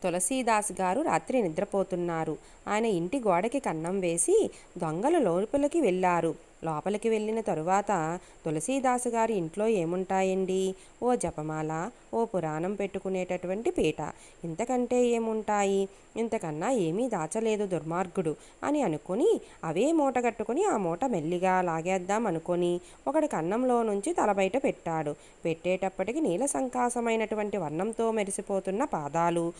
తులసీదాస్ గారు రాత్రి నిద్రపోతున్నారు. ఆయన ఇంటి గోడకి కన్నం వేసి దొంగలు లోపలికి వెళ్ళారు. లోపలికి వెళ్ళిన తరువాత తులసీదాసు గారి ఇంట్లో ఏముంటాయండి? ఓ జపమాల, ఓ పురాణం పెట్టుకునేటటువంటి పీట. ఇంతకంటే ఏముంటాయి? ఇంతకన్నా ఏమీ దాచలేదు దుర్మార్గుడు అని అనుకుని అవే మూట కట్టుకుని ఆ మూట మెల్లిగా లాగేద్దాం అనుకొని ఒకడి కన్నంలో నుంచి తల బయట పెట్టాడు. పెట్టేటప్పటికి నీల సంకాసమైనటువంటి వర్ణంతో మెరిసిపోతున్న పాదాలు,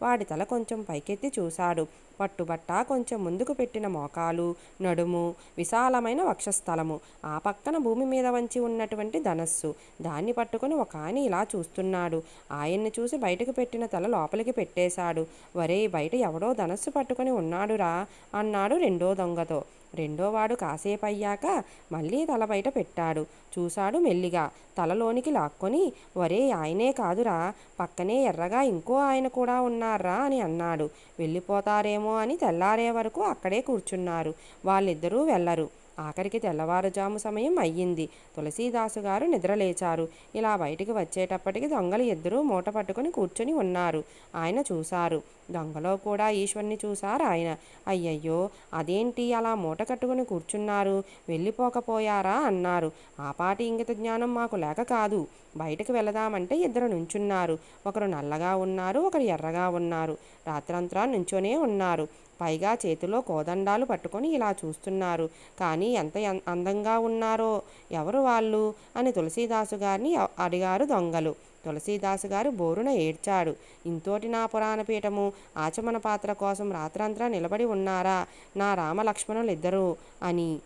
వాడి తల కొంచెం పైకెత్తి చూశాడు. పట్టుబట్ట కొంచెం ముందుకు పెట్టిన మోకాలు, నడుము, విశాలమైన వక్షస్థలము, ఆ పక్కన భూమి మీద వంచి ఉన్నటువంటి ధనస్సు. దాన్ని పట్టుకుని ఒక ఆయన ఇలా చూస్తున్నాడు. ఆయన్ని చూసి బయటకు పెట్టిన తల లోపలికి పెట్టేశాడు. వరే, బయట ఎవడో ధనస్సు పట్టుకుని ఉన్నాడురా అన్నాడు రెండో దొంగతో. రెండోవాడు కాసేపు అయ్యాక మళ్ళీ తల బయట పెట్టాడు. చూశాడు మెల్లిగా. తలలోనికి లాక్కొని, వరే, ఆయనే కాదురా, పక్కనే ఎర్రగా ఇంకో ఆయన కూడా ఉన్నారా అని అన్నాడు. వెళ్ళిపోతారేమో అని తెల్లారే వరకు అక్కడే కూర్చున్నారు. వాళ్ళిద్దరూ వెళ్ళరు. ఆఖరికి తెల్లవారుజాము సమయం అయ్యింది. తులసీదాసు గారు నిద్రలేచారు. ఇలా బయటికి వచ్చేటప్పటికి దొంగలు ఇద్దరూ మూట పట్టుకుని కూర్చొని ఉన్నారు. ఆయన చూశారు. దొంగలో కూడా ఈశ్వర్ని చూశారు ఆయన. అయ్యయ్యో, అదేంటి అలా మూట కట్టుకుని కూర్చున్నారు, వెళ్ళిపోకపోయారా అన్నారు. ఆపాటి ఇంగిత జ్ఞానం మాకు లేక కాదు. బయటకు వెళదామంటే ఇద్దరు నుంచున్నారు. ఒకరు నల్లగా ఉన్నారు, ఒకరు ఎర్రగా ఉన్నారు. రాత్రంతా నుంచొనే ఉన్నారు. పైగా చేతిలో కోదండాలు పట్టుకొని ఇలా చూస్తున్నారు. కానీ ఎంత అందంగా ఉన్నారో. ఎవరు వాళ్ళు అని తులసీదాసు గారిని అడిగారు దొంగలు. తులసీదాసు గారు బోరున ఏడ్చాడు. ఇంతోటి నా పురాణపీఠము, ఆచమన పాత్ర కోసం రాత్రంతా నిలబడి ఉన్నారా నా రామలక్ష్మణులిద్దరూ అని.